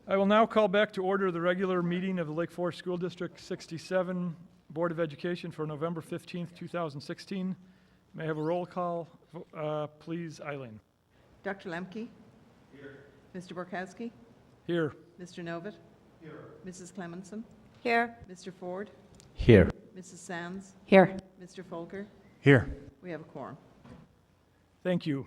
I will now call back to order the regular meeting of the Lake Forest School District 67 Board of Education for November 15th, 2016. May I have a roll call, please, Eileen? Dr. Lemke? Here. Mr. Borkowski? Here. Mr. Novitt? Here. Mrs. Clemenson? Here. Mr. Ford? Here. Mrs. Sands? Here. Mr. Folker? Here. We have a quorum. Thank you.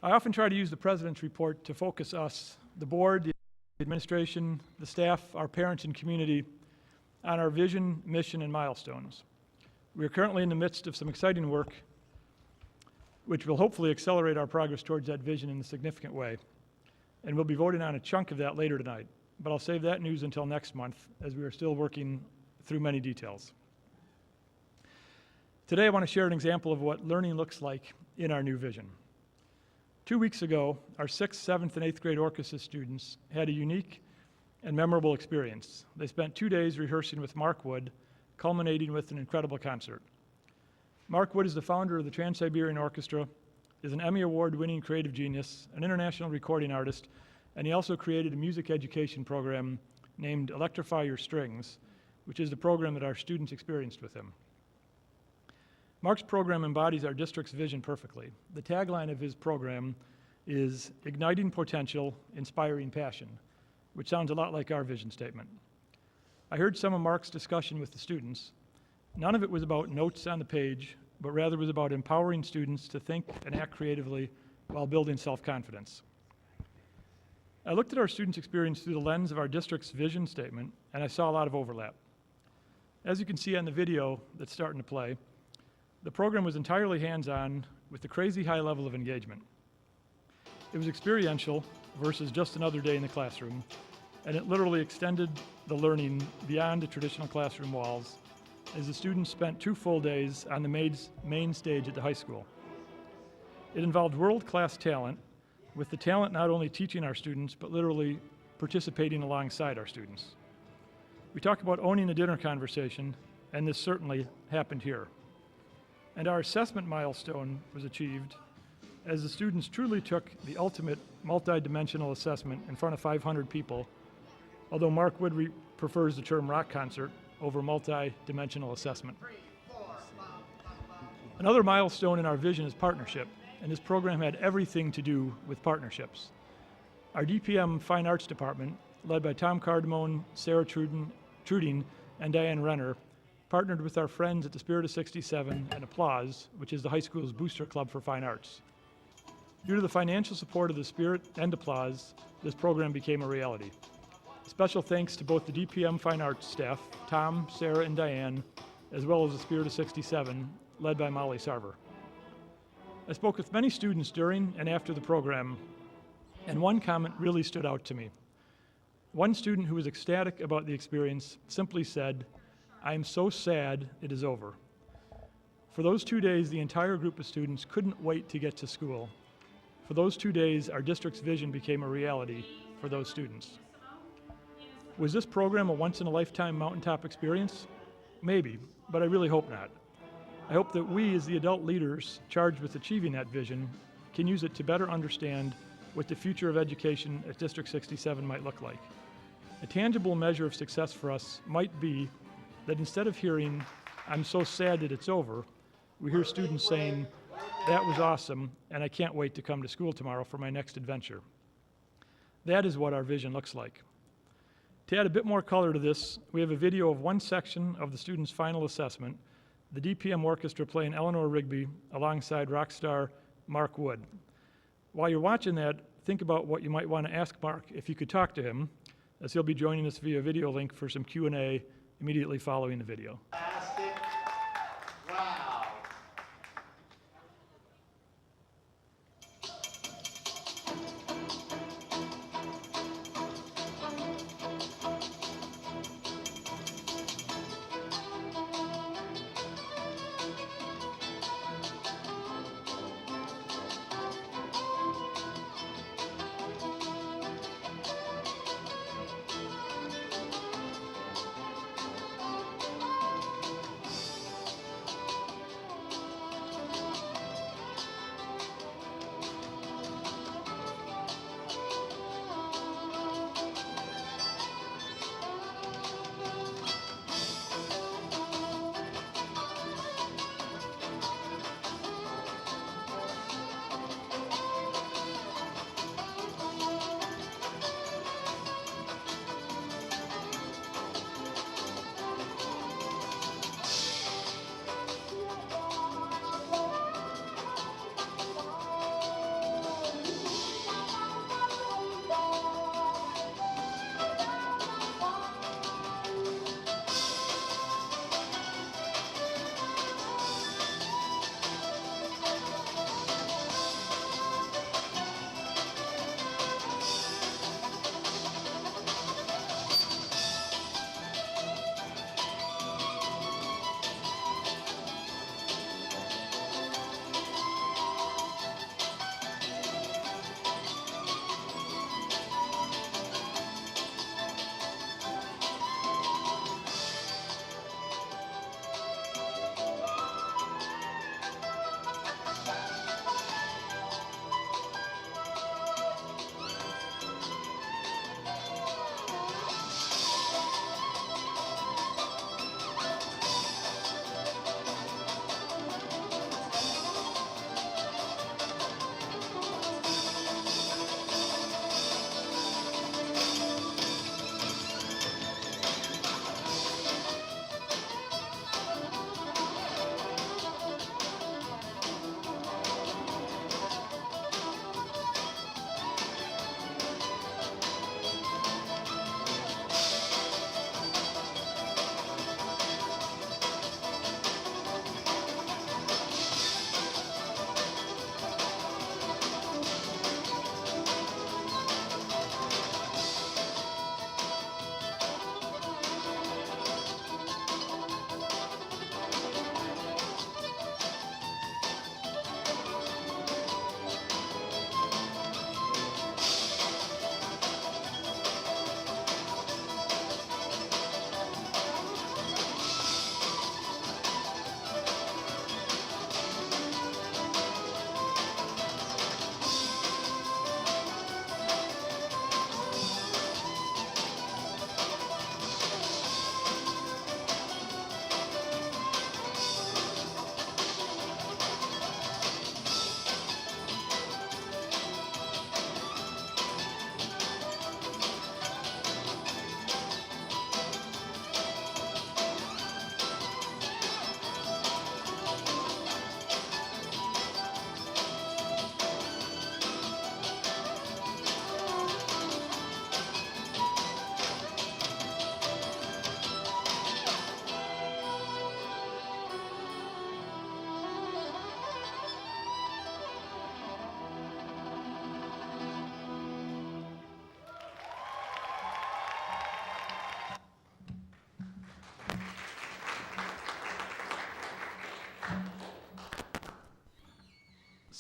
I often try to use the President's report to focus us, the board, the administration, the staff, our parents, and community on our vision, mission, and milestones. We are currently in the midst of some exciting work which will hopefully accelerate our progress towards that vision in a significant way. And we'll be voting on a chunk of that later tonight. But I'll save that news until next month, as we are still working through many details. Today I want to share an example of what learning looks like in our new vision. 2 weeks ago, our 6th, 7th, and 8th grade orchestra students had a unique and memorable experience. They spent 2 days rehearsing with Mark Wood, culminating with an incredible concert. Mark Wood is the founder of the Trans-Siberian Orchestra, is an Emmy Award-winning creative genius, an international recording artist, and he also created a music education program named Electrify Your Strings, which is the program that our students experienced with him. Mark's program embodies our district's vision perfectly. The tagline of his program is Igniting Potential, Inspiring Passion, which sounds a lot like our vision statement. I heard some of Mark's discussion with the students. None of it was about notes on the page, but rather was about empowering students to think and act creatively while building self-confidence. I looked at our students' experience through the lens of our district's vision statement, and I saw a lot of overlap. As you can see on the video that's starting to play, the program was entirely hands-on with a crazy high level of engagement. It was experiential versus just another day in the classroom, and it literally extended the learning beyond the traditional classroom walls as the students spent 2 full days on the main stage at the high school. It involved world-class talent, with the talent not only teaching our students, but literally participating alongside our students. We talk about owning the dinner conversation, and this certainly happened here. And our assessment milestone was achieved as the students truly took the ultimate multi-dimensional assessment in front of 500 people, although Mark Wood prefers the term rock concert over multi-dimensional assessment. Another milestone in our vision is partnership, and this program had everything to do with partnerships. Our DPM Fine Arts Department, led by Tom Cardamone, Sarah Truding, and Diane Renner, partnered with our friends at the Spirit of 67 and Applause, which is the high school's booster club for fine arts. Due to the financial support of the Spirit and Applause, this program became a reality. Special thanks to both the DPM Fine Arts staff, Tom, Sarah, and Diane, as well as the Spirit of 67, led by Molly Sarver. I spoke with many students during and after the program, and one comment really stood out to me. One student who was ecstatic about the experience simply said, "I am so sad it is over." For those 2 days, the entire group of students couldn't wait to get to school. For those 2 days, our district's vision became a reality for those students. Was this program a once-in-a-lifetime mountaintop experience? Maybe, but I really hope not. I hope that we, as the adult leaders charged with achieving that vision, can use it to better understand what the future of education at District 67 might look like. A tangible measure of success for us might be that instead of hearing, "I'm so sad that it's over," we hear students saying, "That was awesome, and I can't wait to come to school tomorrow for my next adventure." That is what our vision looks like. To add a bit more color to this, we have a video of one section of the students' final assessment, the DPM Orchestra playing Eleanor Rigby alongside rock star Mark Wood. While you're watching that, think about what you might want to ask Mark if you could talk to him, as he'll be joining us via video link for some Q&A immediately following the video. Fantastic. Wow.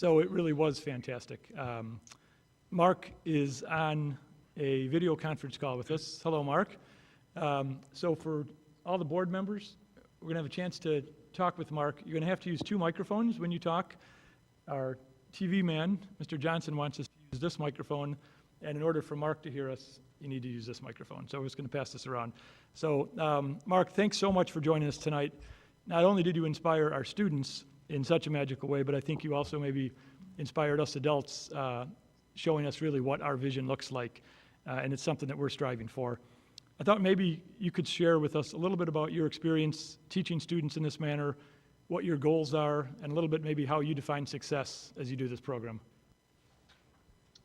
So it really was fantastic. Mark is on a video conference call with us. Hello, Mark. So for all the board members, we're going to have a chance to talk with Mark. You're going to have to use 2 microphones when you talk. Our TV man, Mr. Johnson, wants us to use this microphone, and in order for Mark to hear us, you need to use this microphone. So we're just going to pass this around. So, Mark, thanks so much for joining us tonight. Not only did you inspire our students in such a magical way, but I think you also maybe inspired us adults, showing us really what our vision looks like, and it's something that we're striving for. I thought maybe you could share with us a little bit about your experience teaching students in this manner, what your goals are, and a little bit maybe how you define success as you do this program.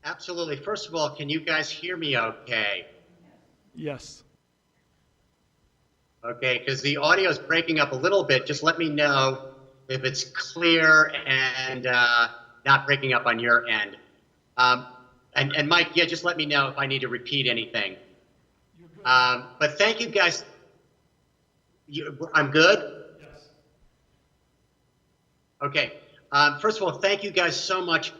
Absolutely. First of all, can you guys hear me okay? Yes. Okay, because the audio is breaking up a little bit. Just let me know if it's clear and not breaking up on your end. And Mike, yeah, just let me know if I need to repeat anything. But thank you guys. I'm good? Yes. Okay. First of all, thank you guys so much.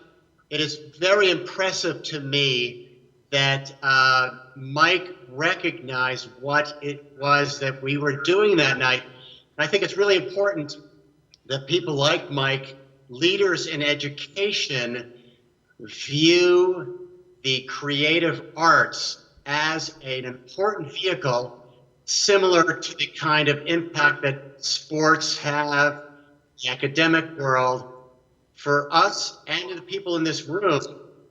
It is very impressive to me that Mike recognized what it was that we were doing that night. And I think it's really important that people like Mike, leaders in education, view the creative arts as an important vehicle similar to the kind of impact that sports have, the academic world. For us and the people in this room,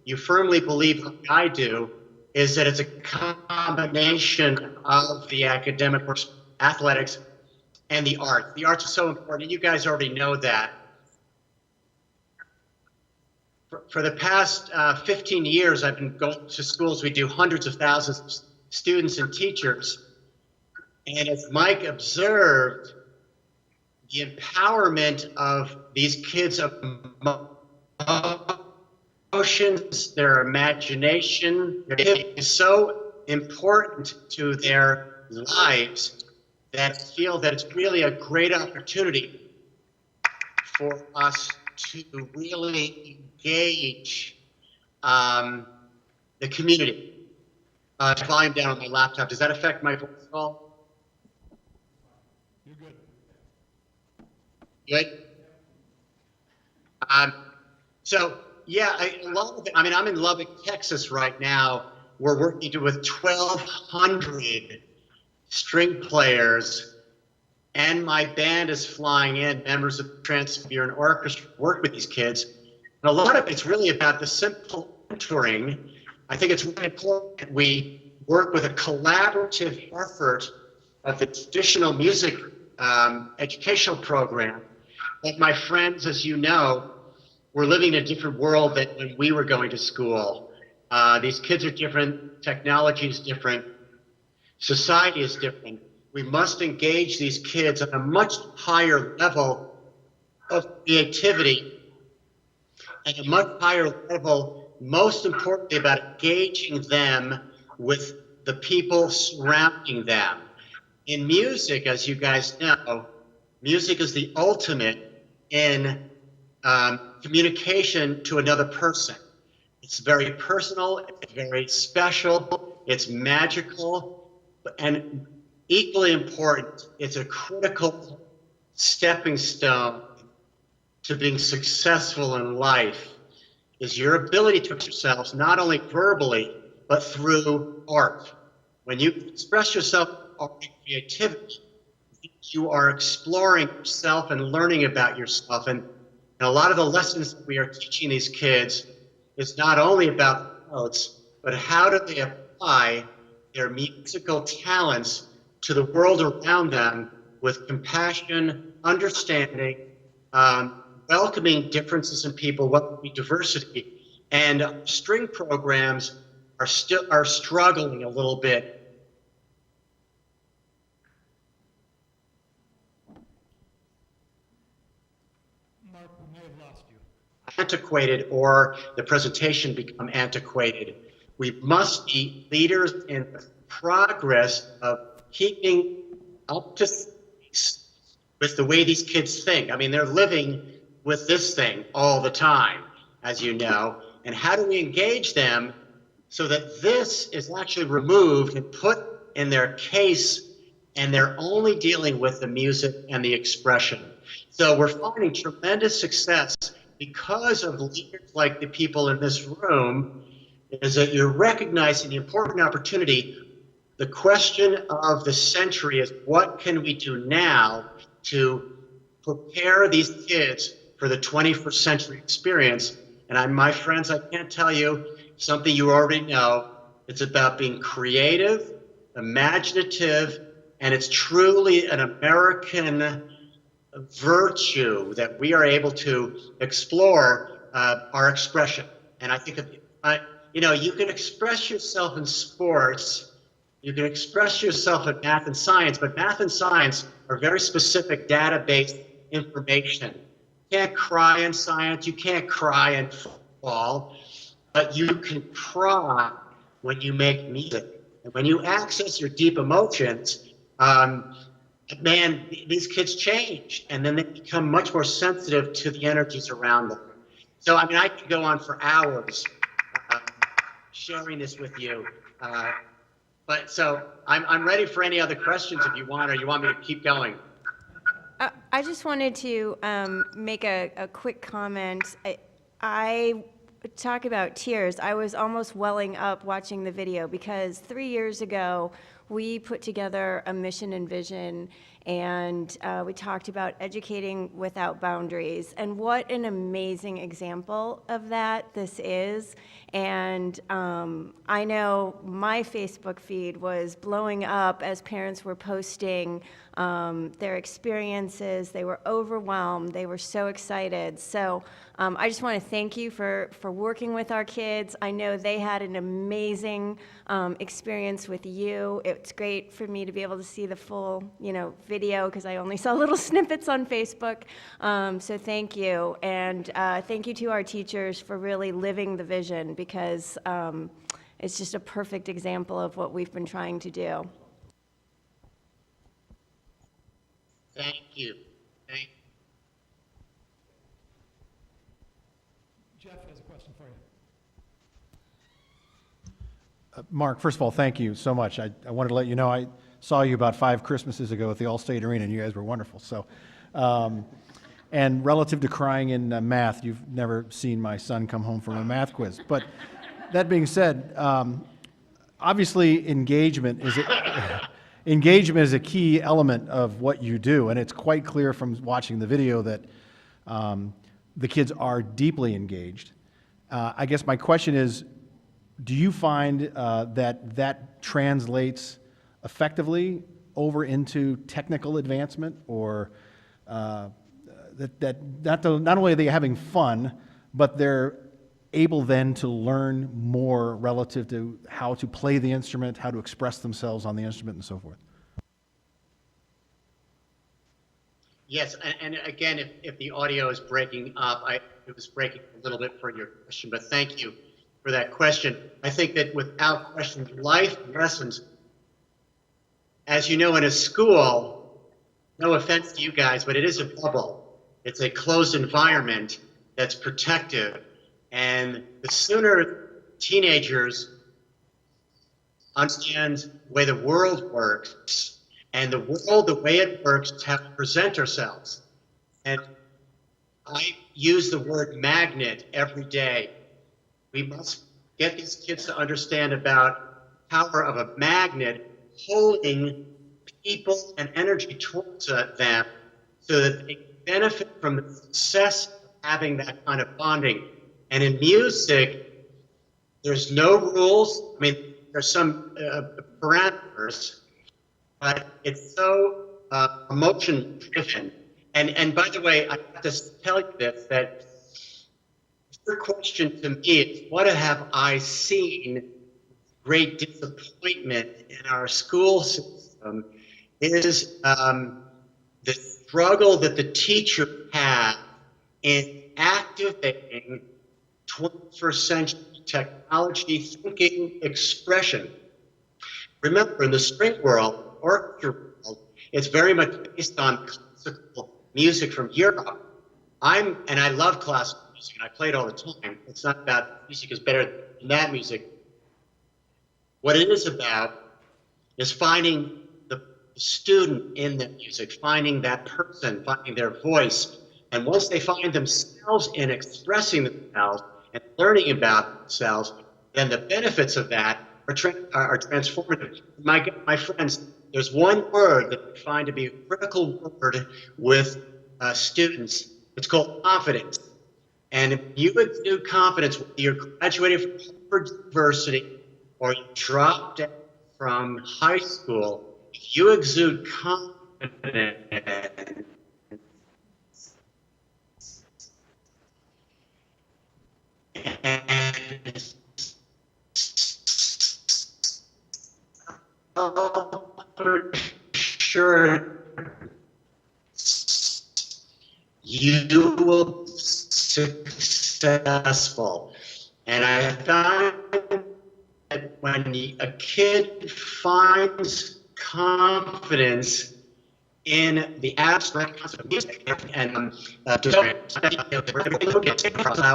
you firmly believe, like I do, is that it's a combination of the academic, athletics, and the arts. The arts are so important, and you guys already know that. For the past 15 years, I've been going to schools. We do hundreds of thousands of students and teachers. And as Mike observed, the empowerment of these kids' emotions, their imagination, is so important to their lives that I feel that it's really a great opportunity for us to really engage the community. Volume down on my laptop. Does that affect my voice at all? You're good. Good. So yeah, a lot of it, I mean, I'm in Lubbock, Texas right now. We're working with 1,200 string players, and my band is flying in, members of the Trans-Siberian Orchestra, work with these kids. And a lot of it's really about the simple mentoring. I think it's really important that we work with a collaborative effort of the traditional music educational program. But my friends, as you know, we're living in a different world than when we were going to school. These kids are different, technology is different, society is different. We must engage these kids at a much higher level of creativity, at a much higher level, most importantly, about engaging them with the people surrounding them. In music, as you guys know, music is the ultimate in communication to another person. It's very personal, it's very special, it's magical, and equally important, it's a critical stepping stone to being successful in life, is your ability to express yourselves not only verbally, but through art. When you express yourself through creativity, you are exploring yourself and learning about yourself. And a lot of the lessons that we are teaching these kids is not only about the notes, but how do they apply their musical talents to the world around them with compassion, understanding, welcoming differences in people, welcoming diversity. And string programs are struggling a little bit. Mark, we may have lost you. Antiquated, or the presentation become antiquated. We must be leaders in the progress of keeping up to with the way these kids think. I mean, they're living with this thing all the time. as you know, and how do we engage them so that this is actually removed and put in their case and they're only dealing with the music and the expression. So we're finding tremendous success because of leaders like the people in this room, is that you're recognizing the important opportunity. The question of the century is, what can we do now to prepare these kids for the 21st century experience? And my friends, I can't tell you something you already know. It's about being creative, imaginative, and it's truly an American virtue that we are able to explore our expression. And I think, you can express yourself in sports, you can express yourself in math and science, but math and science are very specific database information. You can't cry in science, you can't cry in football, but you can cry when you make music. And when you access your deep emotions, man, these kids change, and then they become much more sensitive to the energies around them. So, I could go on for hours sharing this with you. But so I'm ready for any other questions if you want, or you want me to keep going. I just wanted to make a quick comment. I talk about tears. I was almost welling up watching the video because 3 years ago, we put together a mission and vision, and we talked about educating without boundaries. And what an amazing example of that this is. And I know my Facebook feed was blowing up as parents were posting their experiences. They were overwhelmed. They were so excited. So I just want to thank you for working with our kids. I know they had an amazing experience with you. It's great for me to be able to see the full, video because I only saw little snippets on Facebook. So thank you. And thank you to our teachers for really living the vision, because it's just a perfect example of what we've been trying to do. Thank you. Jeff has a question for you. Mark, first of all, thank you so much. I wanted to let you know I saw you about 5 Christmases ago at the Allstate Arena, and you guys were wonderful. So, and relative to crying in math, you've never seen my son come home from a math quiz. But that being said, obviously engagement is a key element of what you do, and it's quite clear from watching the video that the kids are deeply engaged. I guess my question is, do you find that translates effectively over into technical advancement, or that not only are they having fun, but they're able then to learn more relative to how to play the instrument, how to express themselves on the instrument, and so forth? Yes, and again, if the audio is breaking up, it was breaking a little bit for your question, but thank you for that question. I think that without question, life lessons, as you know, in a school, no offense to you guys, but it is a bubble. It's a closed environment that's protective. And the sooner teenagers understand the way the world works, and the world, the way it works, is how to present ourselves. And I use the word magnet every day. We must get these kids to understand about the power of a magnet holding people and energy towards them so that they benefit from the success of having that kind of bonding. And in music, there's no rules. There's some parameters, but it's so emotion driven. And by the way, I have to tell you this, that your question to me is, what have I seen great disappointment in our school system is the struggle that the teacher had in activating 21st century technology thinking expression. Remember, in the string world, orchestra world, it's very much based on classical music from Europe. I love classical music, and I play it all the time. It's not about music is better than that music. What it is about is finding the student in the music, finding that person, finding their voice. And once they find themselves in expressing themselves and learning about themselves, then the benefits of that are transformative. My friends, there's one word that I find to be a critical word with students. It's called confidence. And if you exude confidence, whether you're graduating from Harvard University or you dropped out from high school, if you exude confidence, and sure you will be successful. And I found that when a kid finds confidence in the abstract concept of music and allow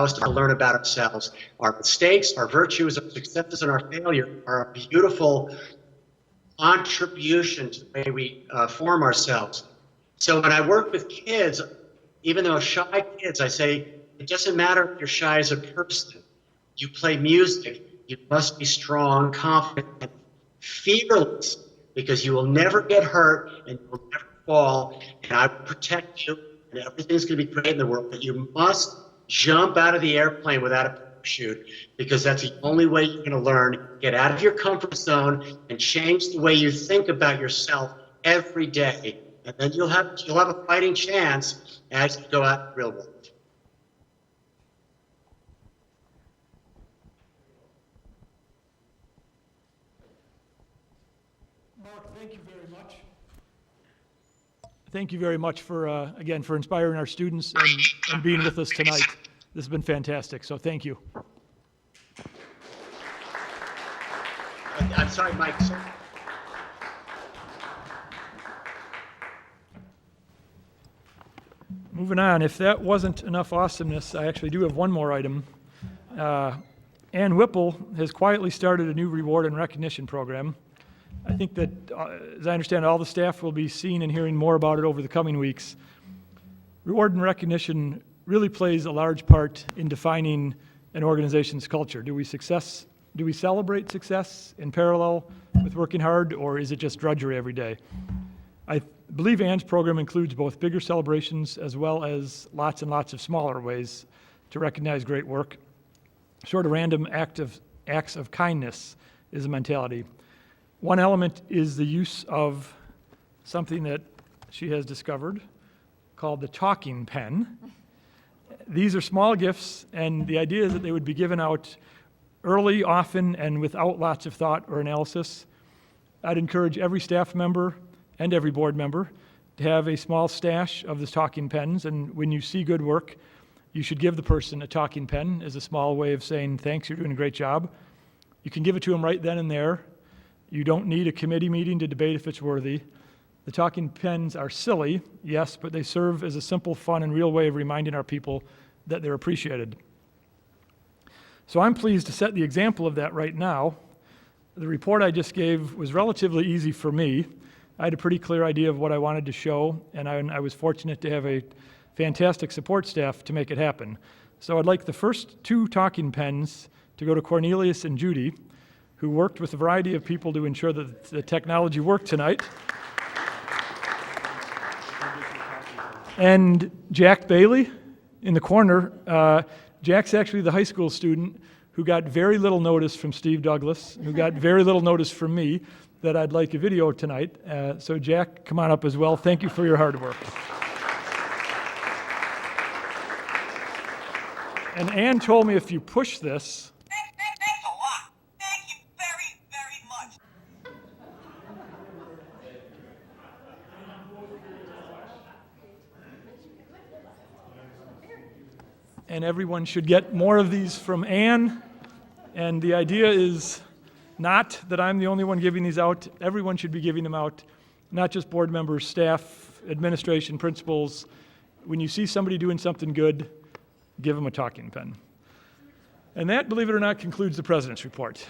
us to learn about ourselves. Our mistakes, our virtues, our successes, and our failure are a beautiful contribution to the way we form ourselves. So when I work with kids, even though shy kids, I say, it doesn't matter if you're shy as a person. You play music, you must be strong, confident, fearless, because you will never get hurt and you will never fall, and I will protect you, and everything's going to be great in the world, but you must jump out of the airplane without a parachute, because that's the only way you're going to learn. Get out of your comfort zone and change the way you think about yourself every day, and then you'll have a fighting chance as you go out in the real world. Mark, thank you very much. Thank you very much for, again, for inspiring our students and being with us tonight. This has been fantastic, so thank you. I'm sorry, Mike. Moving on, if that wasn't enough awesomeness, I actually do have one more item. Ann Whipple has quietly started a new reward and recognition program. I think that, as I understand, all the staff will be seeing and hearing more about it over the coming weeks. Reward and recognition really plays a large part in defining an organization's culture. Do we celebrate success in parallel with working hard, or is it just drudgery every day? I believe Ann's program includes both bigger celebrations as well as lots and lots of smaller ways to recognize great work. Sort of random acts of kindness is a mentality. One element is the use of something that she has discovered called the talking pen. These are small gifts, and the idea is that they would be given out early, often, and without lots of thought or analysis. I'd encourage every staff member and every board member to have a small stash of these talking pens, and when you see good work, you should give the person a talking pen as a small way of saying, thanks, you're doing a great job. You can give it to them right then and there. You don't need a committee meeting to debate if it's worthy. The talking pens are silly, yes, but they serve as a simple, fun, and real way of reminding our people that they're appreciated. So I'm pleased to set the example of that right now. The report I just gave was relatively easy for me. I had a pretty clear idea of what I wanted to show, and I was fortunate to have a fantastic support staff to make it happen. So I'd like the first two talking pens to go to Cornelius and Judy, who worked with a variety of people to ensure that the technology worked tonight. And Jack Bailey in the corner. Jack's actually the high school student who got very little notice from Steve Douglas, who got very little notice from me, that I'd like a video tonight. So Jack, come on up as well. Thank you for your hard work. And Ann told me if you push this, Thanks a lot. Thank you very, very much. and everyone should get more of these from Ann. And the idea is not that I'm the only one giving these out. Everyone should be giving them out, not just board members, staff, administration, principals. When you see somebody doing something good, give them a talking pen. And that, believe it or not, concludes the president's report.